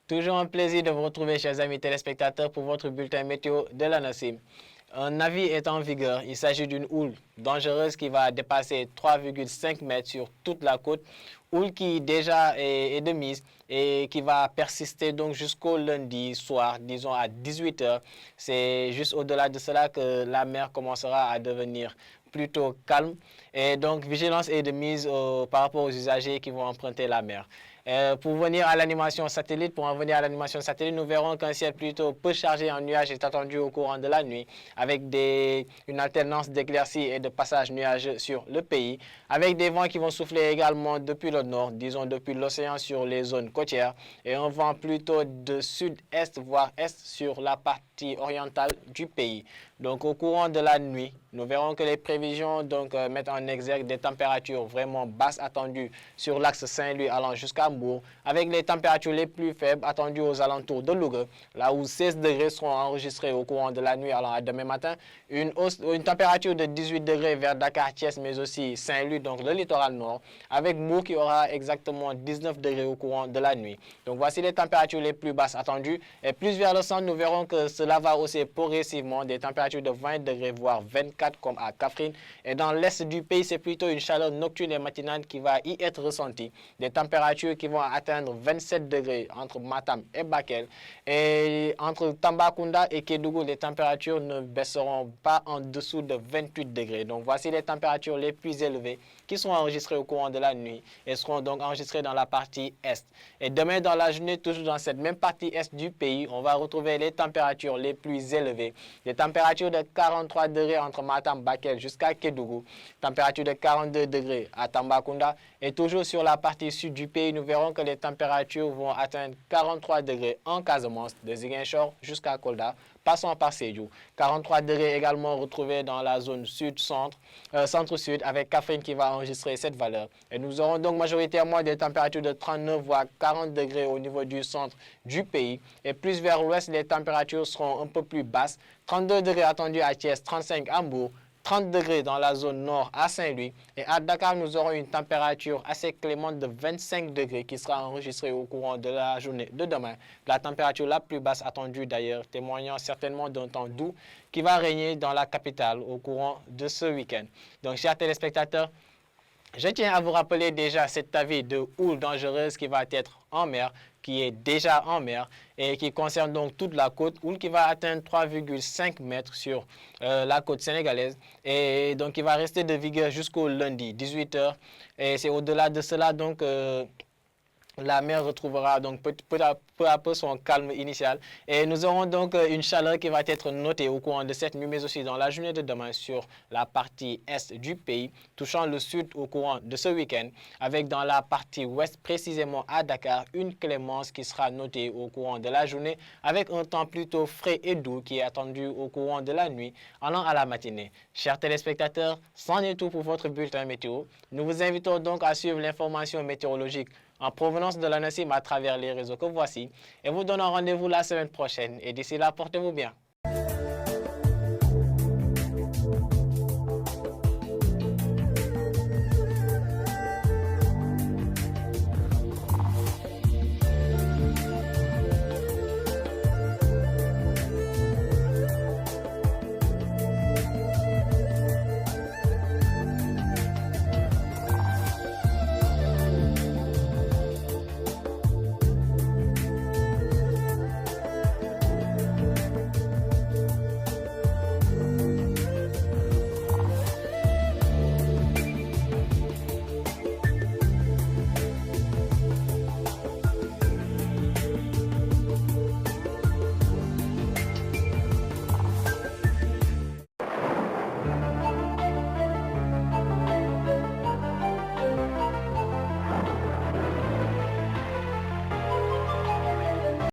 Toujours un plaisir de vous retrouver, chers amis téléspectateurs, pour votre bulletin météo de la NACIM. Un avis est en vigueur. Il s'agit d'une houle dangereuse qui va dépasser 3,5 mètres sur toute la côte. Houle qui déjà est de mise et qui va persister donc jusqu'au lundi soir, disons à 18 h. C'est juste au-delà de cela que la mer commencera à devenir plutôt calme. Et donc, vigilance est de mise par rapport aux usagers qui vont emprunter la mer. Pour en venir à l'animation satellite, nous verrons qu'un ciel plutôt peu chargé en nuages est attendu au courant de la nuit, avec une alternance d'éclaircies et de passages nuageux sur le pays, avec des vents qui vont souffler également depuis le nord, disons depuis l'océan sur les zones côtières, et un vent plutôt de sud-est voire est sur la partie orientale du pays. Donc au courant de la nuit, nous verrons que les prévisions mettent en exergue des températures vraiment basses attendues sur l'axe Saint-Louis allant jusqu'à Mbour, avec les températures les plus faibles attendues aux alentours de Louga, là où 16 degrés seront enregistrés au courant de la nuit allant à demain matin, une température de 18 degrés vers Dakar, Thiès, mais aussi Saint-Louis, donc le littoral nord, avec Mbour qui aura exactement 19 degrés au courant de la nuit. Donc voici les températures les plus basses attendues, et plus vers le centre, nous verrons que cela va hausser progressivement des températures de 20 degrés voire 24 comme à Kaffrine, et dans l'est du pays, c'est plutôt une chaleur nocturne et matinale qui va y être ressentie. Des températures qui vont atteindre 27 degrés entre Matam et Bakel. Et entre Tambacounda et Kédougou, les températures ne baisseront pas en dessous de 28 degrés. Donc voici les températures les plus élevées qui seront enregistrées au courant de la nuit et seront donc enregistrées dans la partie est. Et demain dans la journée, toujours dans cette même partie est du pays, on va retrouver les températures les plus élevées. Des températures de 43 degrés entre Matam, Bakel jusqu'à Kédougou. Température de 42 degrés à Tambacounda. Et toujours sur la partie sud du pays, nous verrons que les températures vont atteindre 43 degrés en Casamance, de Ziguinchor jusqu'à Kolda, passant par Sédhiou. 43 degrés également retrouvés dans la zone sud-centre, centre-sud, avec Kaffrine qui va enregistrer cette valeur. Et nous aurons donc majoritairement des températures de 39 voire 40 degrés au niveau du centre du pays. Et plus vers l'ouest, les températures seront un peu plus basses. 32 degrés attendus à Thiès, 35 à Mbour, 30 degrés dans la zone nord à Saint-Louis. Et à Dakar, nous aurons une température assez clémente de 25 degrés qui sera enregistrée au courant de la journée de demain. La température la plus basse attendue d'ailleurs, témoignant certainement d'un temps doux qui va régner dans la capitale au courant de ce week-end. Donc, chers téléspectateurs, je tiens à vous rappeler déjà cet avis de houle dangereuse qui va être en mer, qui est déjà en mer et qui concerne donc toute la côte, houle qui va atteindre 3,5 mètres sur la côte sénégalaise et donc qui va rester de vigueur jusqu'au lundi 18 h. Et c'est au-delà de cela donc la mer retrouvera donc peu à peu son calme initial et nous aurons donc une chaleur qui va être notée au courant de cette nuit mais aussi dans la journée de demain sur la partie est du pays, touchant le sud au courant de ce week-end, avec dans la partie ouest précisément à Dakar une clémence qui sera notée au courant de la journée avec un temps plutôt frais et doux qui est attendu au courant de la nuit allant à la matinée. Chers téléspectateurs, c'en est tout pour votre bulletin météo. Nous vous invitons donc à suivre l'information météorologique en provenance de la NACIM à travers les réseaux que voici et vous donnons rendez-vous la semaine prochaine. Et d'ici là, portez-vous bien.